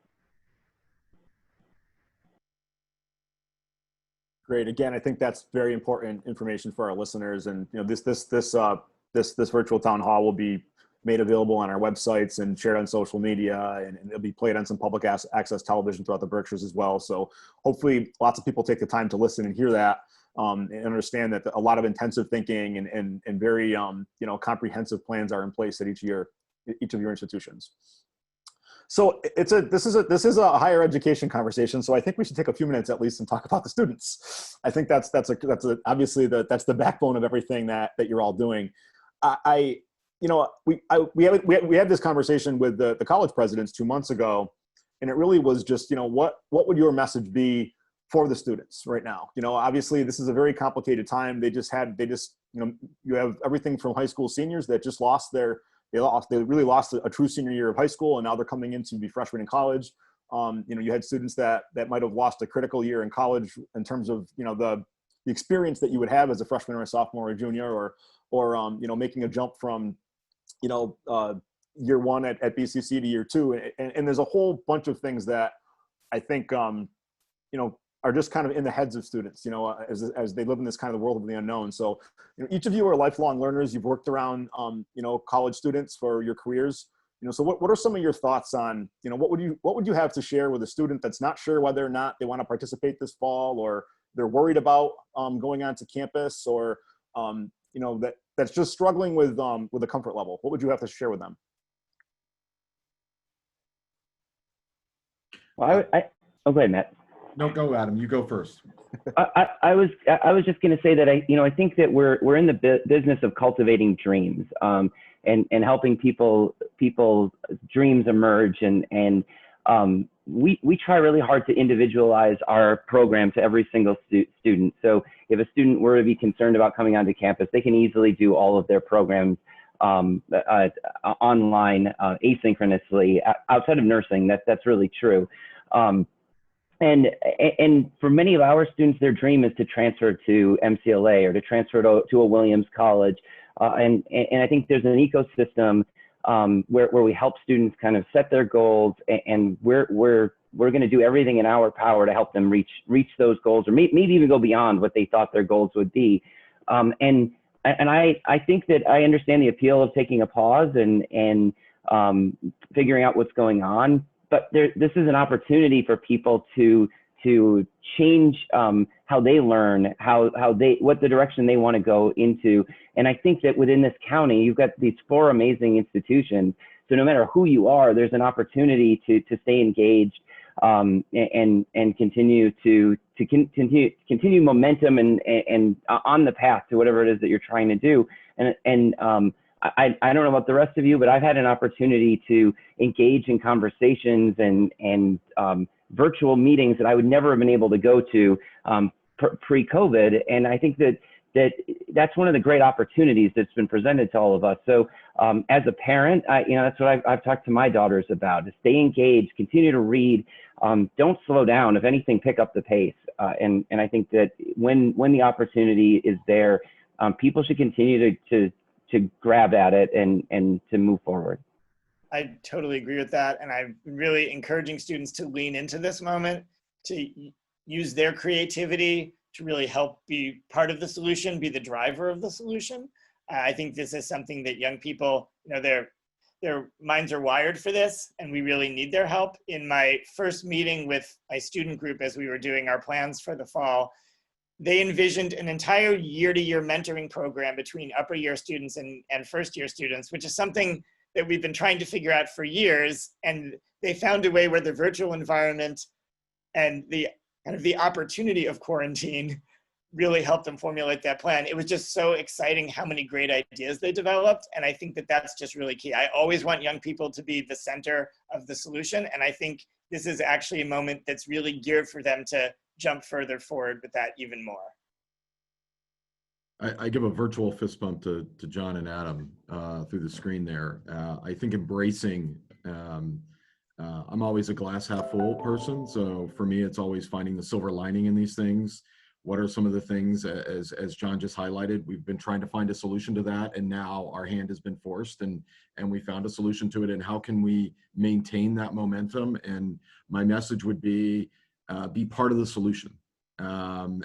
Great. Again, I think that's very important information for our listeners. And this virtual town hall will be made available on our websites and shared on social media, and it'll be played on some public access television throughout the Berkshires as well. So hopefully lots of people take the time to listen and hear that, and understand that a lot of intensive thinking and very comprehensive plans are in place at each of your institutions. So this is a higher education conversation. So I think we should take a few minutes at least and talk about the students. I think that's obviously that's the backbone of everything that you're all doing. We had this conversation with the college presidents 2 months ago, and it really was just, what would your message be for the students right now? Obviously this is a very complicated time. You have everything from high school seniors that just they really lost a true senior year of high school, and now they're coming in to be freshmen in college. You had students that might have lost a critical year in college in terms of, the experience that you would have as a freshman or a sophomore or a junior, or making a jump from, year one at BCC to year two. And there's a whole bunch of things that I think, are just kind of in the heads of students, as they live in this kind of the world of the unknown. So, each of you are lifelong learners. You've worked around, college students for your careers. So what are some of your thoughts on, what would you have to share with a student that's not sure whether or not they want to participate this fall, or they're worried about going onto campus, or that's just struggling with a comfort level? What would you have to share with them? Well, go ahead, Matt. No, go Adam. You go first. I was just going to say that I think that we're in the business of cultivating dreams, and helping people's dreams emerge, and we try really hard to individualize our program to every single student. So if a student were to be concerned about coming onto campus, they can easily do all of their programs online, asynchronously, outside of nursing. That's really true. And for many of our students, their dream is to transfer to MCLA or to transfer to a Williams college. And I think there's an ecosystem where we help students kind of set their goals, and we're going to do everything in our power to help them reach those goals, or maybe even go beyond what they thought their goals would be. And I think that I understand the appeal of taking a pause and figuring out what's going on. But this is an opportunity for people to change how they learn, what the direction they want to go into. And I think that within this county, you've got these 4 amazing institutions. So no matter who you are, there's an opportunity to stay engaged, and continue continue momentum and on the path to whatever it is that you're trying to do. And I don't know about the rest of you, but I've had an opportunity to engage in conversations and virtual meetings that I would never have been able to go to pre-COVID. And I think that's one of the great opportunities that's been presented to all of us. So as a parent, that's what I've talked to my daughters about: to stay engaged, continue to read, don't slow down. If anything, pick up the pace. And I think that when the opportunity is there, people should continue to grab at it and to move forward. I totally agree with that. And I'm really encouraging students to lean into this moment, to use their creativity to really help be part of the solution, be the driver of the solution. I think this is something that young people, their minds are wired for this, and we really need their help. In my first meeting with my student group as we were doing our plans for the fall, they envisioned an entire year-to-year mentoring program between upper year students and first year students, which is something that we've been trying to figure out for years. And they found a way where the virtual environment and the kind of the opportunity of quarantine really helped them formulate that plan. It was just so exciting how many great ideas they developed. And I think that that's just really key. I always want young people to be the center of the solution. And I think this is actually a moment that's really geared for them to jump further forward with that even more. I give a virtual fist bump to John and Adam through the screen there. I think embracing, I'm always a glass half full person. So for me, it's always finding the silver lining in these things. What are some of the things, as John just highlighted, we've been trying to find a solution to that, and now our hand has been forced, and we found a solution to it, and how can we maintain that momentum? And my message would be part of the solution.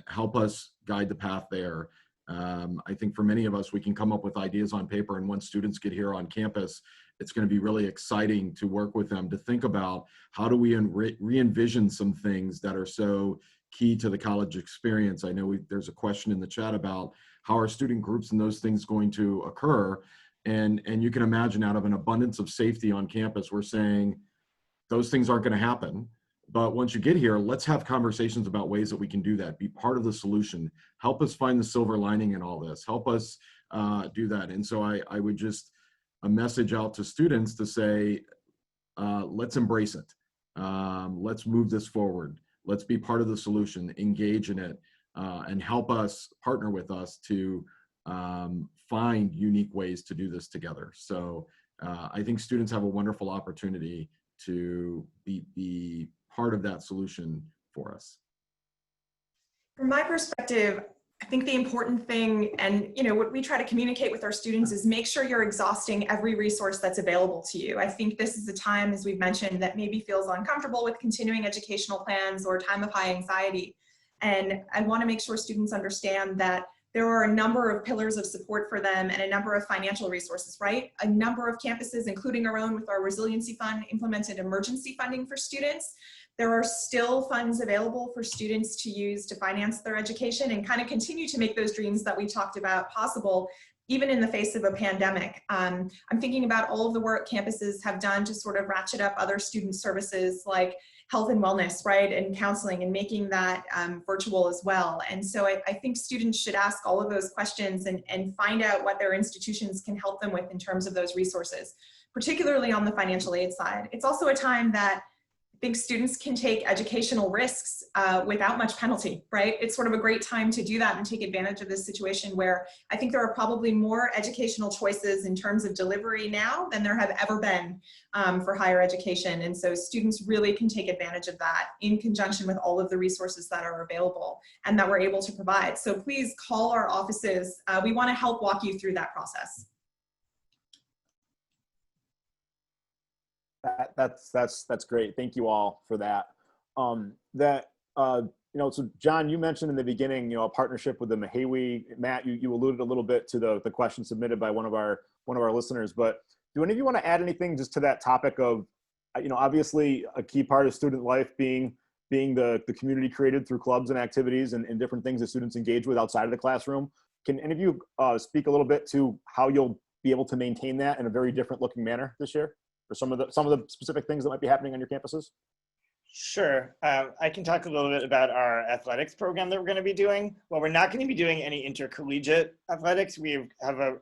Help us guide the path there. I think for many of us, we can come up with ideas on paper, and once students get here on campus, it's going to be really exciting to work with them to think about how do we re-envision some things that are so key to the college experience. I know there's a question in the chat about how are student groups and those things going to occur, and you can imagine, out of an abundance of safety on campus, we're saying those things aren't going to happen. But once you get here, let's have conversations about ways that we can do that. Be part of the solution. Help us find the silver lining in all this. Help us do that. And so I would just a message out to students to say, let's embrace it. Let's move this forward. Let's be part of the solution, engage in it, and help us, partner with us to find unique ways to do this together. So I think students have a wonderful opportunity to be part of that solution for us. From my perspective, I think the important thing, and what we try to communicate with our students, is make sure you're exhausting every resource that's available to you. I think this is a time, as we've mentioned, that maybe feels uncomfortable with continuing educational plans or time of high anxiety. And I want to make sure students understand that there are a number of pillars of support for them and a number of financial resources, right? A number of campuses, including our own with our Resiliency Fund, implemented emergency funding for students. There are still funds available for students to use to finance their education and kind of continue to make those dreams that we talked about possible, even in the face of a pandemic. I'm thinking about all of the work campuses have done to sort of ratchet up other student services like health and wellness, right, and counseling, and making that virtual as well. And so I think students should ask all of those questions and find out what their institutions can help them with in terms of those resources, particularly on the financial aid side. It's also a time that I think students can take educational risks without much penalty, right? It's sort of a great time to do that and take advantage of this situation where I think there are probably more educational choices in terms of delivery now than there have ever been for higher education. And so students really can take advantage of that in conjunction with all of the resources that are available and that we're able to provide. So please call our offices. We want to help walk you through that process. That's great. Thank you all for that. So John, you mentioned in the beginning, a partnership with the Mahawi. Matt, you alluded a little bit to the question submitted by one of our listeners, but do any of you want to add anything just to that topic of, obviously a key part of student life being the community created through clubs and activities and different things that students engage with outside of the classroom. Can any of you speak a little bit to how you'll be able to maintain that in a very different looking manner this year? Or some of the specific things that might be happening on your campuses? Sure. I can talk a little bit about our athletics program that we're going to be doing. Well, we're not going to be doing any intercollegiate athletics. We have a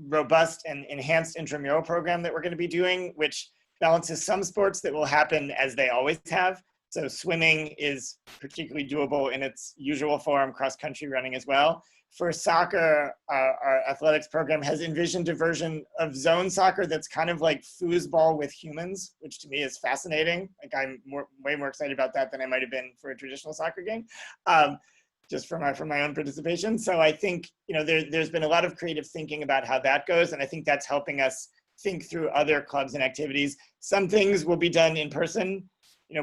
robust and enhanced intramural program that we're going to be doing, which balances some sports that will happen as they always have. So swimming is particularly doable in its usual form, cross-country running as well. For soccer, our athletics program has envisioned a version of zone soccer that's kind of like foosball with humans, which to me is fascinating. Like I'm way more excited about that than I might have been for a traditional soccer game, just for my own participation. So I think there's been a lot of creative thinking about how that goes, and I think that's helping us think through other clubs and activities. Some things will be done in person,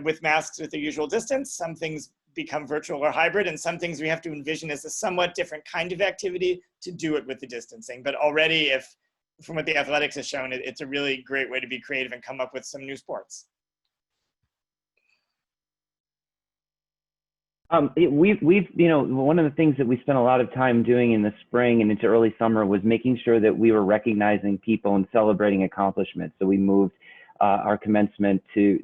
with masks with the usual distance. Some things become virtual or hybrid, and some things we have to envision as a somewhat different kind of activity to do it with the distancing. But already if from what the athletics has shown, it's a really great way to be creative and come up with some new sports. We've, you know, one of the things that we spent a lot of time doing in the spring and into early summer was making sure that we were recognizing people and celebrating accomplishments. So we moved our commencement to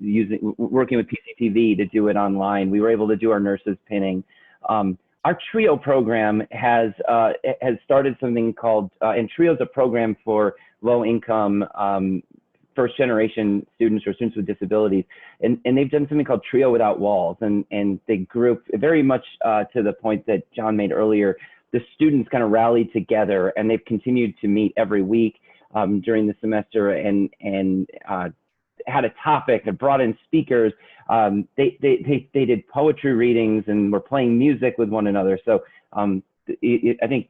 working with PCTV to do it online. We were able to do our nurses pinning. Our TRIO program has started something called, and TRIO is a program for low-income first generation students or students with disabilities. And they've done something called Trio Without Walls. And they group very much to the point that John made earlier, the students kind of rallied together and they've continued to meet every week during the semester and had a topic and brought in speakers. They did poetry readings and were playing music with one another. So I think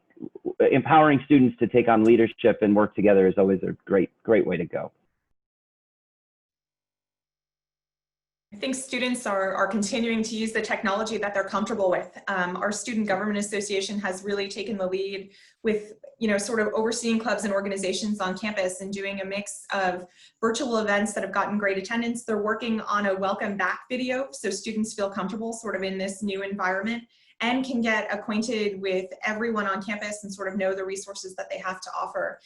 empowering students to take on leadership and work together is always a great way to go. I think students are continuing to use the technology that they're comfortable with. Our Student Government Association has really taken the lead with, you know, sort of overseeing clubs and organizations on campus and doing a mix of virtual events that have gotten great attendance. They're working on a welcome back video so students feel comfortable sort of in this new environment and can get acquainted with everyone on campus and sort of know the resources that they have to offer.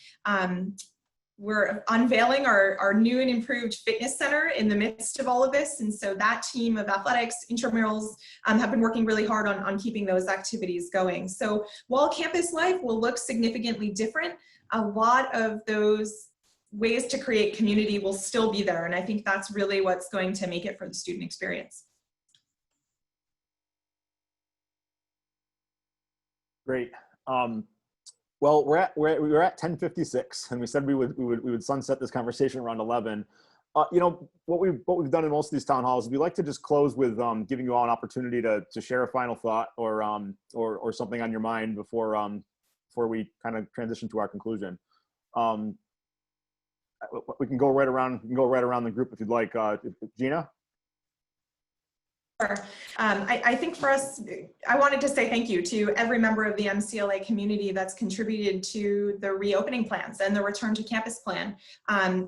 We're unveiling our new and improved fitness center in the midst of all of this. And so that team of athletics, intramurals have been working really hard on keeping those activities going. So while campus life will look significantly different, a lot of those ways to create community will still be there. And I think that's really what's going to make it for the student experience. Great. Well, we're at 10:56, and we said we would sunset this conversation around 11. You know, what we've done in most of these town halls is we like to just close with giving you all an opportunity to share a final thought or something on your mind before we kind of transition to our conclusion. We can go right around. We can go right around the group if you'd like. Gina. Sure. I think for us, I wanted to say thank you to every member of the MCLA community that's contributed to the reopening plans and the return to campus plan.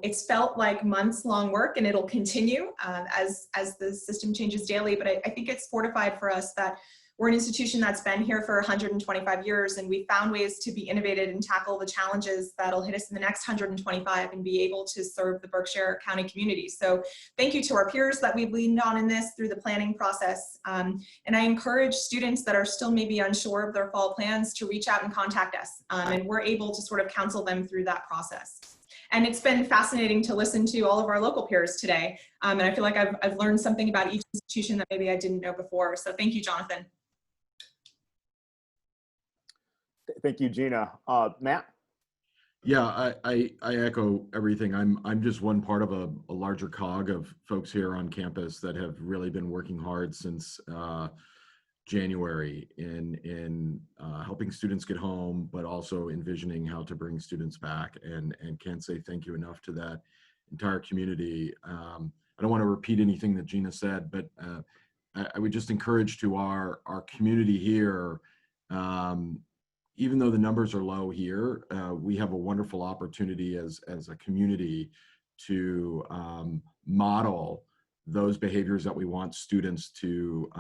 It's felt like months-long work, and it'll continue as the system changes daily, but I think it's fortified for us that we're an institution that's been here for 125 years, and we found ways to be innovative and tackle the challenges that'll hit us in the next 125 and be able to serve the Berkshire County community. So thank you to our peers that we've leaned on in this through the planning process. And I encourage students that are still maybe unsure of their fall plans to reach out and contact us. And we're able to sort of counsel them through that process. And it's been fascinating to listen to all of our local peers today. And I feel like I've learned something about each institution that maybe I didn't know before. So thank you, Jonathan. Thank you, Gina. Matt? Yeah, I echo everything. I'm just one part of a larger cog of folks here on campus that have really been working hard since January in helping students get home, but also envisioning how to bring students back, and can't say thank you enough to that entire community. I don't want to repeat anything that Gina said, but I would just encourage to our community here, even though the numbers are low here, we have a wonderful opportunity as a community to model those behaviors that we want students to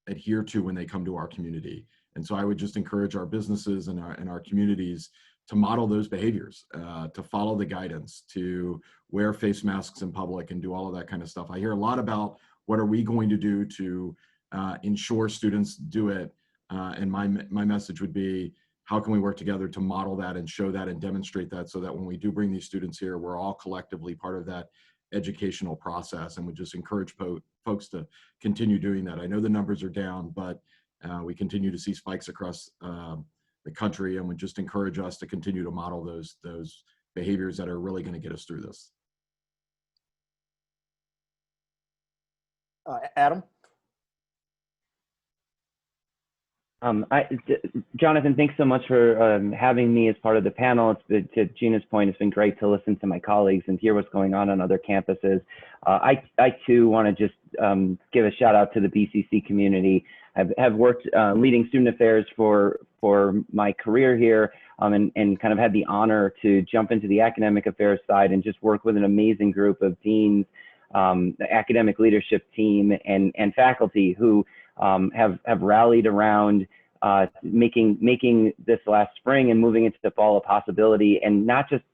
adhere to when they come to our community. And so I would just encourage our businesses and our communities to model those behaviors, to follow the guidance, to wear face masks in public and do all of that kind of stuff. I hear a lot about what are we going to do to ensure students do it. And my message would be, how can we work together to model that and show that and demonstrate that, so that when we do bring these students here, we're all collectively part of that educational process, and we just encourage folks to continue doing that. I know the numbers are down, but we continue to see spikes across the country, and would just encourage us to continue to model those behaviors that are really going to get us through this. Adam? Jonathan, thanks so much for having me as part of the panel. To Gina's point, it's been great to listen to my colleagues and hear what's going on other campuses. I too want to just give a shout out to the BCC community. I've worked leading student affairs for my career here. and kind of had the honor to jump into the academic affairs side and just work with an amazing group of deans, the academic leadership team, and faculty who have rallied around making this last spring and moving into the fall a possibility, and not just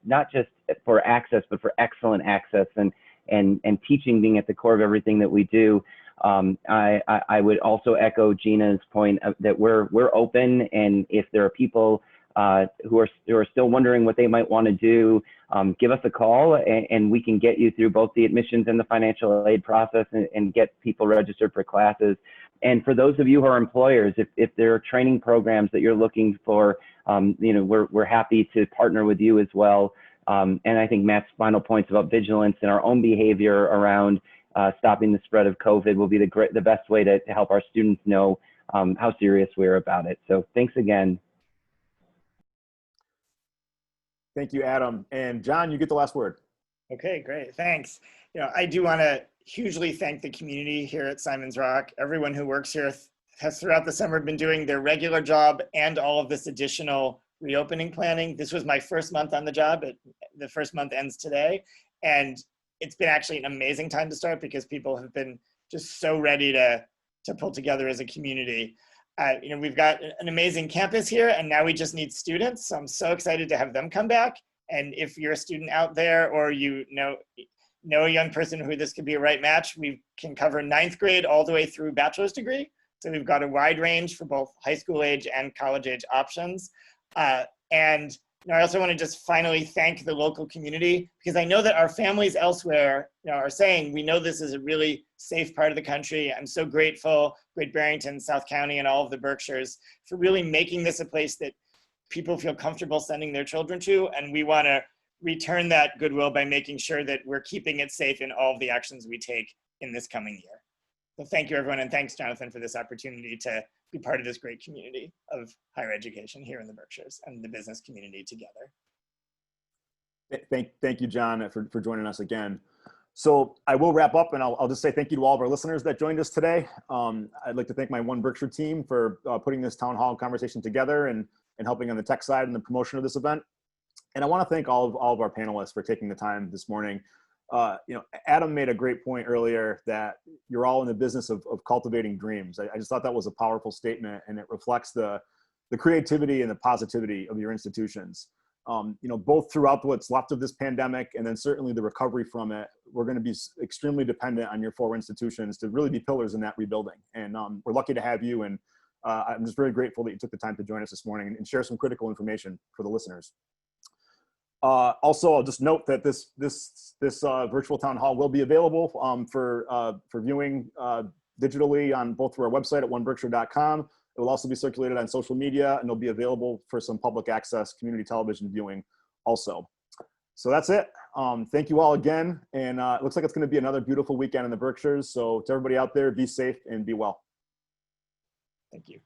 for access, but for excellent access, and teaching being at the core of everything that we do. I would also echo Gina's point that we're open, and if there are people who are still wondering what they might want to do, give us a call, and we can get you through both the admissions and the financial aid process, and get people registered for classes. And for those of you who are employers, if there are training programs that you're looking for, we're happy to partner with you as well. And I think Matt's final points about vigilance and our own behavior around stopping the spread of COVID will be the best way to help our students know how serious we're about it. So thanks again. Thank you, Adam. And John, you get the last word. Okay, great, thanks. I do want to hugely thank the community here at Simon's Rock. Everyone who works here has throughout the summer been doing their regular job and all of this additional reopening planning. This was my first month on the job. The first month ends today. And it's been actually an amazing time to start because people have been just so ready to pull together as a community. We've got an amazing campus here, and now we just need students. So I'm so excited to have them come back. And if you're a student out there, or you know a young person who this could be a right match, we can cover 9th grade all the way through bachelor's degree. So we've got a wide range for both high school age and college age options. And I also want to just finally thank the local community, because I know that our families elsewhere are saying, we know this is a really safe part of the country. I'm so grateful, Great Barrington, South County, and all of the Berkshires for really making this a place that people feel comfortable sending their children to. And we want to return that goodwill by making sure that we're keeping it safe in all of the actions we take in this coming year. So thank you, everyone. And thanks, Jonathan, for this opportunity to be part of this great community of higher education here in the Berkshires and the business community together. Thank you, John, for joining us again. So I will wrap up, and I'll just say thank you to all of our listeners that joined us today. I'd like to thank my 1Berkshire team for putting this town hall conversation together and helping on the tech side and the promotion of this event. And I want to thank all of our panelists for taking the time this morning. Adam made a great point earlier that you're all in the business of cultivating dreams. I just thought that was a powerful statement, and it reflects the creativity and the positivity of your institutions. Both throughout what's left of this pandemic, and then certainly the recovery from it, we're going to be extremely dependent on your 4 institutions to really be pillars in that rebuilding. And we're lucky to have you. And I'm just very grateful that you took the time to join us this morning and share some critical information for the listeners. Also, I'll just note that this virtual town hall will be available for viewing digitally on both through our website at 1berkshire.com. It will also be circulated on social media, and it'll be available for some public access community television viewing also. So that's it. Thank you all again. And it looks like it's going to be another beautiful weekend in the Berkshires. So to everybody out there, be safe and be well. Thank you.